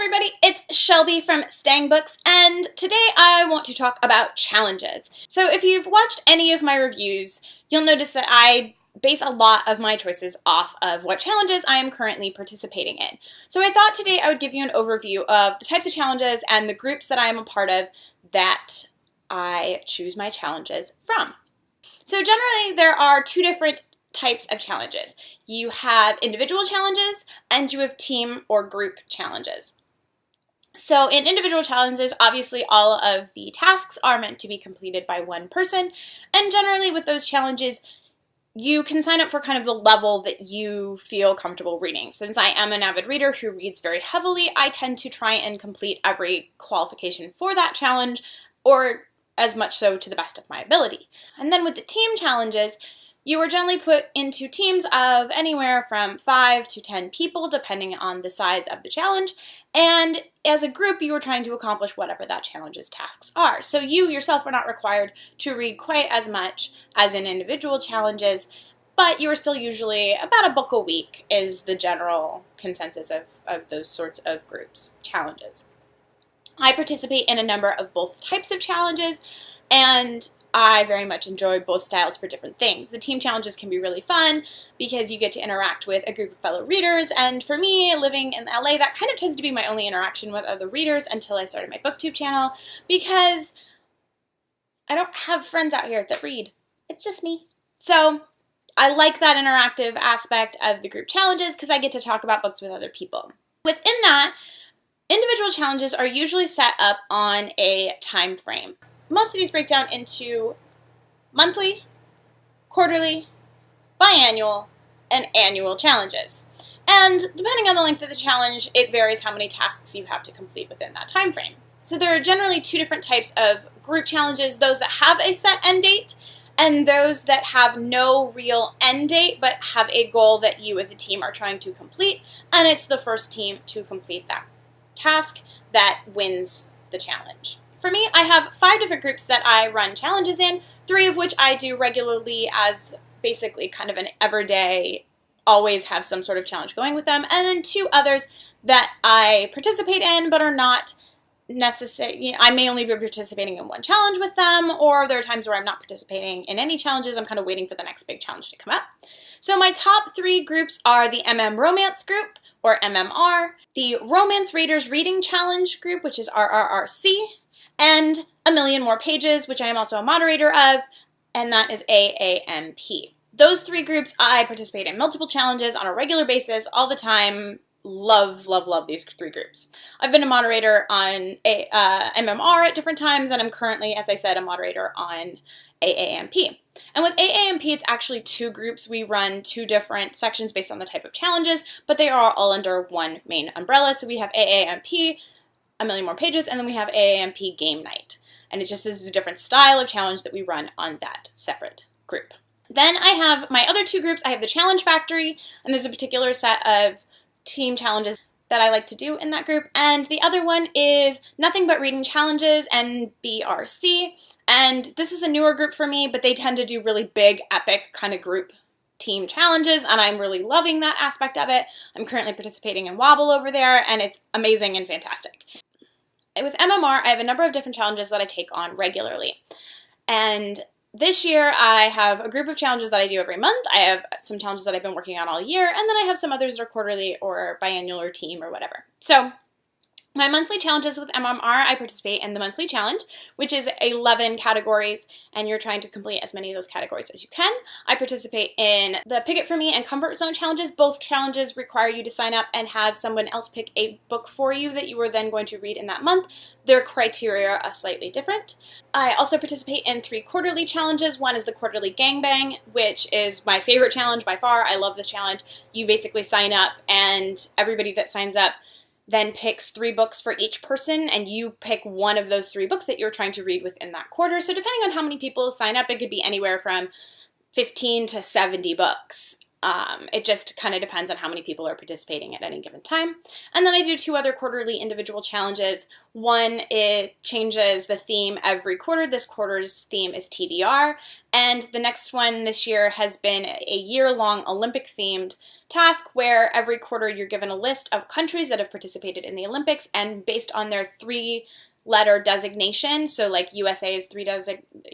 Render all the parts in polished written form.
everybody, it's Shelby from Stang Books, and today I want to talk about challenges. So if you've watched any of my reviews, you'll notice that I base a lot of my choices off of what challenges I am currently participating in. So I thought today I would give you an overview of the types of challenges and the groups that I am a part of that I choose my challenges from. So generally there are two different types of challenges. You have individual challenges and you have team or group challenges. So in individual challenges, obviously all of the tasks are meant to be completed by one person, and generally with those challenges you can sign up for kind of the level that you feel comfortable reading. Since I am an avid reader who reads very heavily, I tend to try and complete every qualification for that challenge, or as much so to the best of my ability. And then with the team challenges, you are generally put into teams of anywhere from 5 to 10 people, depending on the size of the challenge, and as a group you are trying to accomplish whatever that challenge's tasks are. So you yourself are not required to read quite as much as in individual challenges, but you are still usually about a book a week is the general consensus of those sorts of groups challenges. I participate in a number of both types of challenges, and I very much enjoy both styles for different things. The team challenges can be really fun because you get to interact with a group of fellow readers, and for me, living in LA, that kind of tends to be my only interaction with other readers until I started my BookTube channel, because I don't have friends out here that read. It's just me. So I like that interactive aspect of the group challenges because I get to talk about books with other people. Within that, individual challenges are usually set up on a time frame. Most of these break down into monthly, quarterly, biannual, and annual challenges. And depending on the length of the challenge, it varies how many tasks you have to complete within that time frame. So there are generally two different types of group challenges, those that have a set end date and those that have no real end date but have a goal that you as a team are trying to complete, and it's the first team to complete that task that wins the challenge. For me, I have 5 different groups that I run challenges in, 3 of which I do regularly as basically kind of an everyday, always have some sort of challenge going with them, and then 2 others that I participate in but are not necessary. I may only be participating in one challenge with them, or there are times where I'm not participating in any challenges. I'm kind of waiting for the next big challenge to come up. So my top 3 groups are the Romance group, or MMR, the Romance Readers Reading Challenge group, which is RRRC, and A Million More Pages, which I am also a moderator of, and that is AAMP. Those 3 groups, I participate in multiple challenges on a regular basis all the time. Love, love, love these 3 groups. I've been a moderator on MMR at different times, and I'm currently, as I said, a moderator on AAMP. And with AAMP, it's actually 2 groups. We run 2 different sections based on the type of challenges, but they are all under one main umbrella. So we have AAMP, A Million More Pages, and then we have AAMP Game Night. And it just is a different style of challenge that we run on that separate group. Then I have my other 2 groups. I have the Challenge Factory, and there's a particular set of team challenges that I like to do in that group. And the other one is Nothing But Reading Challenges, NBRC. And this is a newer group for me, but they tend to do really big, epic kind of group team challenges, and I'm really loving that aspect of it. I'm currently participating in Wobble over there, and it's amazing and fantastic. With MMR, I have a number of different challenges that I take on regularly. And this year, I have a group of challenges that I do every month. I have some challenges that I've been working on all year, and then I have some others that are quarterly or biannual or team or whatever. So my monthly challenges with MMR, I participate in the monthly challenge, which is 11 categories, and you're trying to complete as many of those categories as you can. I participate in the Pick It For Me and Comfort Zone challenges. Both challenges require you to sign up and have someone else pick a book for you that you are then going to read in that month. Their criteria are slightly different. I also participate in 3 quarterly challenges. One is the Quarterly Gangbang, which is my favorite challenge by far. I love this challenge. You basically sign up, and everybody that signs up then picks 3 books for each person, and you pick one of those 3 books that you're trying to read within that quarter. So depending on how many people sign up, it could be anywhere from 15 to 70 books. It just kind of depends on how many people are participating at any given time. And then I do 2 other quarterly individual challenges. One, it changes the theme every quarter. This quarter's theme is TBR, and the next one this year has been a year-long Olympic-themed task where every quarter you're given a list of countries that have participated in the Olympics, and based on their 3-letter designation, so like USA is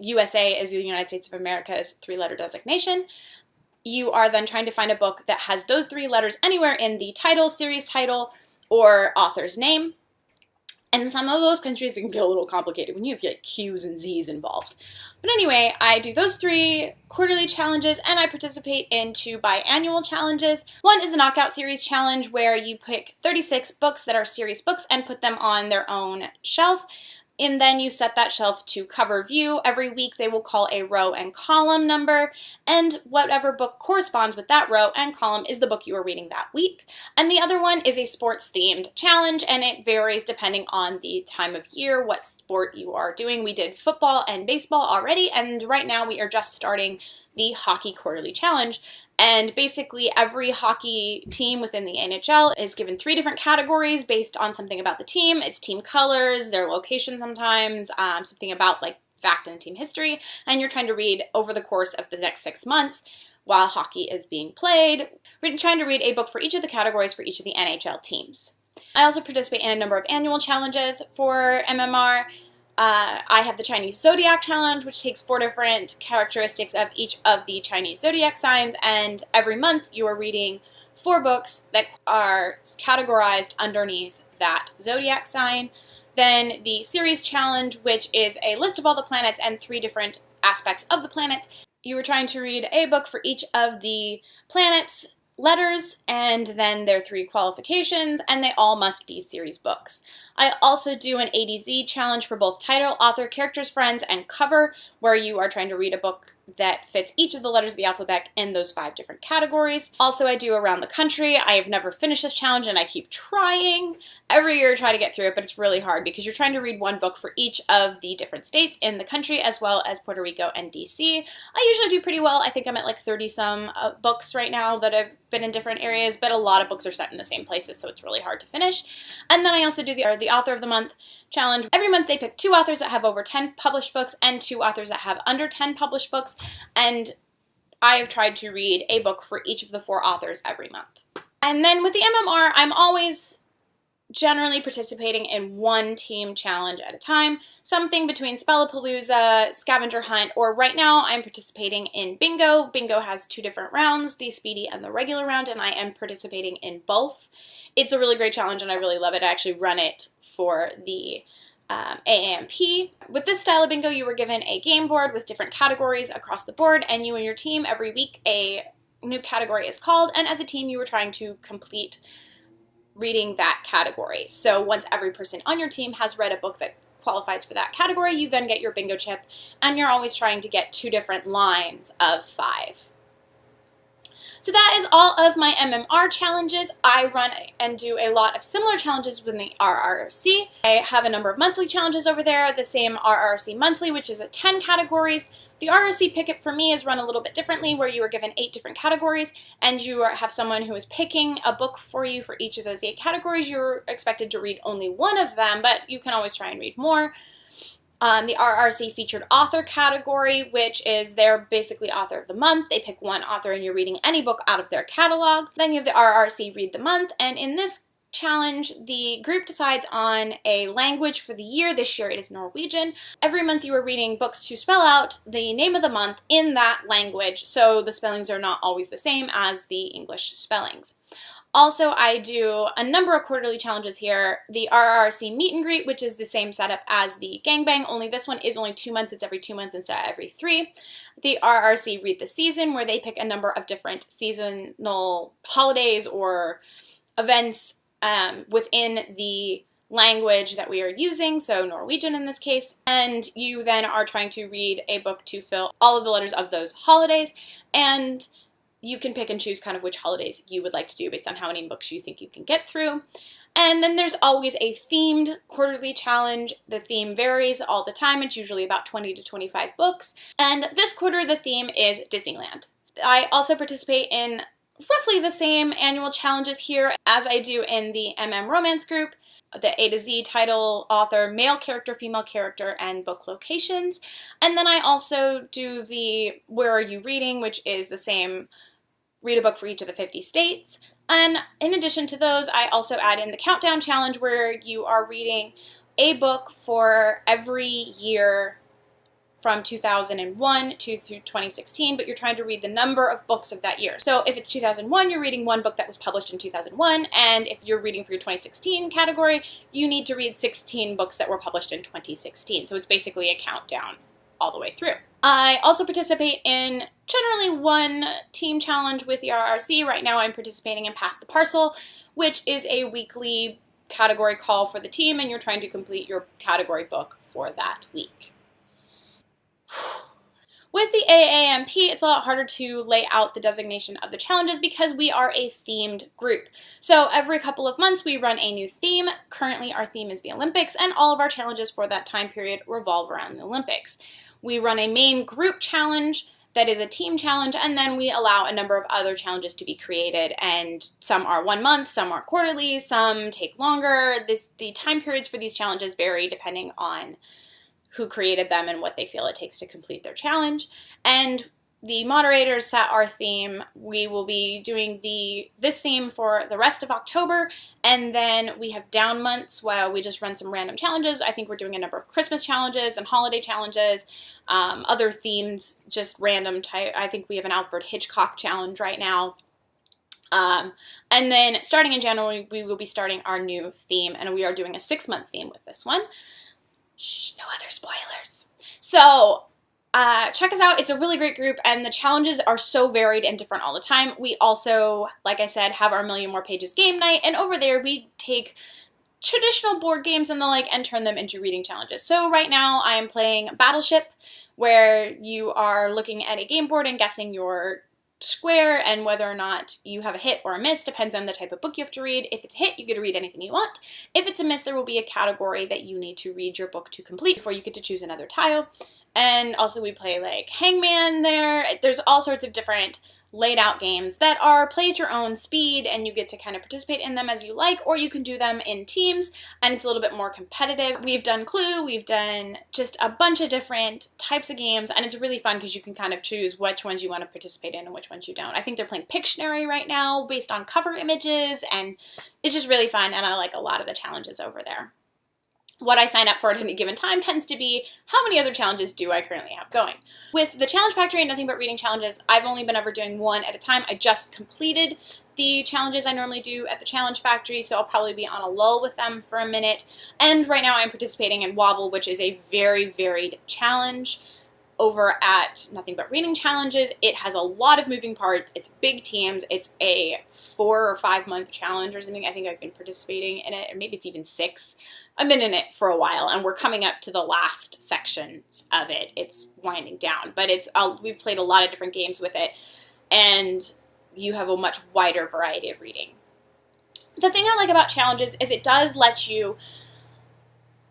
USA is the United States of America's 3-letter designation, you are then trying to find a book that has those 3 letters anywhere in the title, series title, or author's name. And some of those countries can get a little complicated when you have like Q's and Z's involved. But anyway, I do those 3 quarterly challenges, and I participate in 2 biannual challenges. One is the Knockout Series Challenge, where you pick 36 books that are series books and put them on their own shelf. And then you set that shelf to cover view. Every week they will call a row and column number, and whatever book corresponds with that row and column is the book you are reading that week. And the other one is a sports-themed challenge, and it varies depending on the time of year, what sport you are doing. We did football and baseball already, and right now we are just starting the Hockey Quarterly Challenge. And basically every hockey team within the NHL is given 3 different categories based on something about the team. It's team colors, their location sometimes, something about like fact and team history, and you're trying to read over the course of the next 6 months while hockey is being played. We're trying to read a book for each of the categories for each of the NHL teams. I also participate in a number of annual challenges for MMR. I have the Chinese Zodiac Challenge, which takes 4 different characteristics of each of the Chinese zodiac signs, and every month you are reading 4 books that are categorized underneath that zodiac sign. Then the Series Challenge, which is a list of all the planets and 3 different aspects of the planets. You are trying to read a book for each of the planets' letters, and then their 3 qualifications, and they all must be series books. I also do an A to Z challenge for both title, author, characters, friends, and cover, where you are trying to read a book that fits each of the letters of the alphabet in those 5 different categories. Also, I do Around the Country. I have never finished this challenge, and I keep trying. Every year I try to get through it, but it's really hard because you're trying to read 1 book for each of the different states in the country, as well as Puerto Rico and DC. I usually do pretty well. I think I'm at like 30-some books right now that have been in different areas, but a lot of books are set in the same places, so it's really hard to finish. And then I also do the Author of the Month challenge. Every month they pick 2 authors that have over 10 published books and 2 authors that have under 10 published books, and I have tried to read a book for each of the 4 authors every month. And then with the MMR, I'm always generally participating in 1 team challenge at a time, something between Spellapalooza, Scavenger Hunt, or right now I'm participating in Bingo. Bingo has 2 different rounds, the speedy and the regular round, and I am participating in both. It's a really great challenge and I really love it. I actually run it for the AAMP. With this style of bingo, you were given a game board with different categories across the board, and you and your team, every week a new category is called, and as a team you were trying to complete reading that category. So once every person on your team has read a book that qualifies for that category, you then get your bingo chip, and you're always trying to get 2 different lines of 5. So that is all of my MMR challenges. I run and do a lot of similar challenges with the RRC. I have a number of monthly challenges over there, the same RRC monthly, which is at 10 categories. The RRC Pick It for me is run a little bit differently, where you are given 8 different categories, and you have someone who is picking a book for you for each of those 8 categories. You're expected to read only one of them, but you can always try and read more. The RRC Featured Author category, which is their basically author of the month. They pick 1 author and you're reading any book out of their catalog. Then you have the RRC Read the Month, and in this challenge, the group decides on a language for the year. This year it is Norwegian. Every month you are reading books to spell out the name of the month in that language, so the spellings are not always the same as the English spellings. Also, I do a number of quarterly challenges here. The RRC Meet and Greet, which is the same setup as the Gangbang, only this one is only 2 months. It's every 2 months instead of every 3. The RRC Read the Season, where they pick a number of different seasonal holidays or events within the language that we are using, so Norwegian in this case, and you then are trying to read a book to fill all of the letters of those holidays, and you can pick and choose kind of which holidays you would like to do based on how many books you think you can get through. And then there's always a themed quarterly challenge. The theme varies all the time. It's usually about 20 to 25 books. And this quarter the theme is Disneyland. I also participate in roughly the same annual challenges here as I do in the Romance group. The A to Z, title, author, male character, female character, and book locations. And then I also do the Where Are You Reading, which is the same, read a book for each of the 50 states. And in addition to those, I also add in the Countdown Challenge, where you are reading a book for every year from 2001 through 2016, but you're trying to read the number of books of that year. So if it's 2001, you're reading one book that was published in 2001, and if you're reading for your 2016 category, you need to read 16 books that were published in 2016. So it's basically a countdown all the way through. I also participate in generally one team challenge with the RRC. Right now I'm participating in Pass the Parcel, which is a weekly category call for the team, and you're trying to complete your category book for that week. With the AAMP, it's a lot harder to lay out the designation of the challenges because we are a themed group. So every couple of months we run a new theme. Currently our theme is the Olympics, and all of our challenges for that time period revolve around the Olympics. We run a main group challenge that is a team challenge, and then we allow a number of other challenges to be created, and some are 1 month, some are quarterly, some take longer. The time periods for these challenges vary depending on who created them and what they feel it takes to complete their challenge. And the moderators set our theme. We will be doing this theme for the rest of October, and then we have down months where we just run some random challenges. I think we're doing a number of Christmas challenges and holiday challenges, other themes, just random type. I think we have an Alfred Hitchcock challenge right now. And then starting in January, we will be starting our new theme, and we are doing a 6-month theme with this one. Shh, no other spoilers. So check us out. It's a really great group, and the challenges are so varied and different all the time. We also, like I said, have our Million More Pages game night, and over there we take traditional board games and the like and turn them into reading challenges. So right now I am playing Battleship, where you are looking at a game board and guessing your square, and whether or not you have a hit or a miss depends on the type of book you have to read. If it's a hit, you get to read anything you want. If it's a miss, there will be a category that you need to read your book to complete before you get to choose another tile. And also we play like Hangman there. There's all sorts of different laid out games that are play at your own speed, and you get to kind of participate in them as you like, or you can do them in teams and it's a little bit more competitive. We've done Clue, we've done just a bunch of different types of games, and it's really fun because you can kind of choose which ones you want to participate in and which ones you don't. I think they're playing Pictionary right now based on cover images, and it's just really fun, and I like a lot of the challenges over there. What I sign up for at any given time tends to be how many other challenges do I currently have going. With the Challenge Factory and Nothing But Reading challenges, I've only been ever doing one at a time. I just completed the challenges I normally do at the Challenge Factory, so I'll probably be on a lull with them for a minute. And right now I'm participating in Wobble, which is a very varied challenge. Over at Nothing But Reading challenges, it has a lot of moving parts. It's big teams. It's a 4 or 5 month challenge or something. I think I've been participating in it, or maybe it's even 6. I've been in it for a while, and we're coming up to the last sections of it. It's winding down, but we've played a lot of different games with it, and you have a much wider variety of reading. The thing I like about challenges is it does let you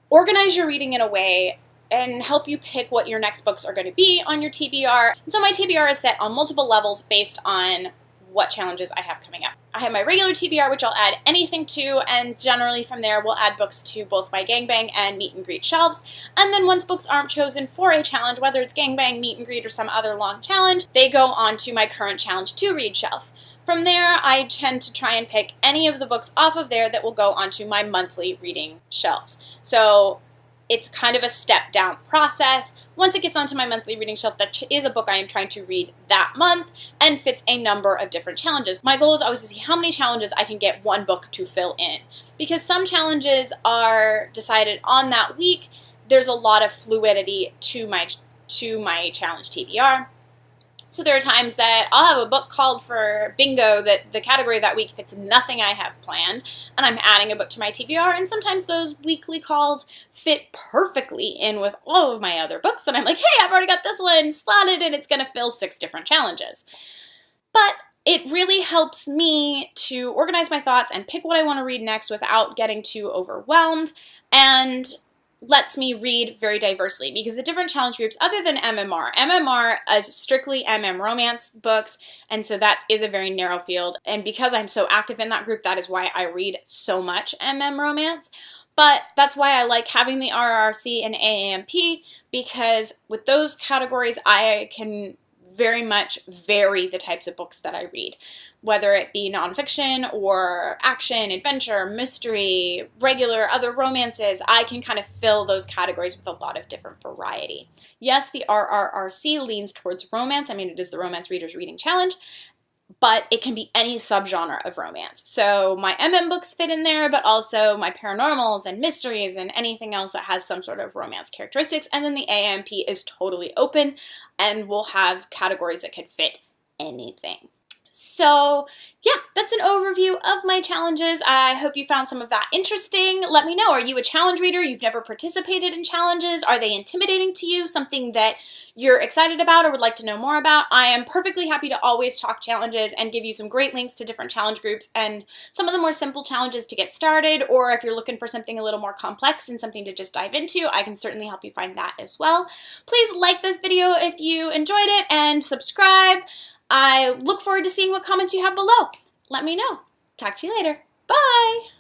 organize your reading in a way and help you pick what your next books are going to be on your TBR. And so my TBR is set on multiple levels based on what challenges I have coming up. I have my regular TBR, which I'll add anything to, and generally from there we'll add books to both my Gangbang and Meet and Greet shelves. And then once books aren't chosen for a challenge, whether it's Gangbang, Meet and Greet, or some other long challenge, they go on to my current challenge to read shelf. From there, I tend to try and pick any of the books off of there that will go onto my monthly reading shelves. So it's kind of a step-down process. Once it gets onto my monthly reading shelf, that is a book I am trying to read that month and fits a number of different challenges. My goal is always to see how many challenges I can get one book to fill in. Because some challenges are decided on that week, there's a lot of fluidity to my challenge TBR. So there are times that I'll have a book called for bingo that the category that week fits nothing I have planned, and I'm adding a book to my TBR, and sometimes those weekly calls fit perfectly in with all of my other books, and I'm like, hey, I've already got this one slotted, and it's going to fill 6 different challenges. But it really helps me to organize my thoughts and pick what I want to read next without getting too overwhelmed, and lets me read very diversely, because the different challenge groups other than MMR is strictly romance books, and so that is a very narrow field, and because I'm so active in that group, that is why I read so much romance. But that's why I like having the RRC and AAMP, because with those categories I can very much vary the types of books that I read, whether it be nonfiction or action, adventure, mystery, regular other romances. I can kind of fill those categories with a lot of different variety. Yes, the RRRC leans towards romance. I mean, it is the Romance Readers Reading Challenge, but it can be any subgenre of romance. So my books fit in there, but also my paranormals and mysteries and anything else that has some sort of romance characteristics. And then the AAMP is totally open and will have categories that could fit anything. So yeah, that's an overview of my challenges. I hope you found some of that interesting. Let me know, are you a challenge reader? You've never participated in challenges? Are they intimidating to you? Something that you're excited about or would like to know more about? I am perfectly happy to always talk challenges and give you some great links to different challenge groups and some of the more simple challenges to get started, or if you're looking for something a little more complex and something to just dive into, I can certainly help you find that as well. Please like this video if you enjoyed it and subscribe. I look forward to seeing what comments you have below. Let me know. Talk to you later. Bye!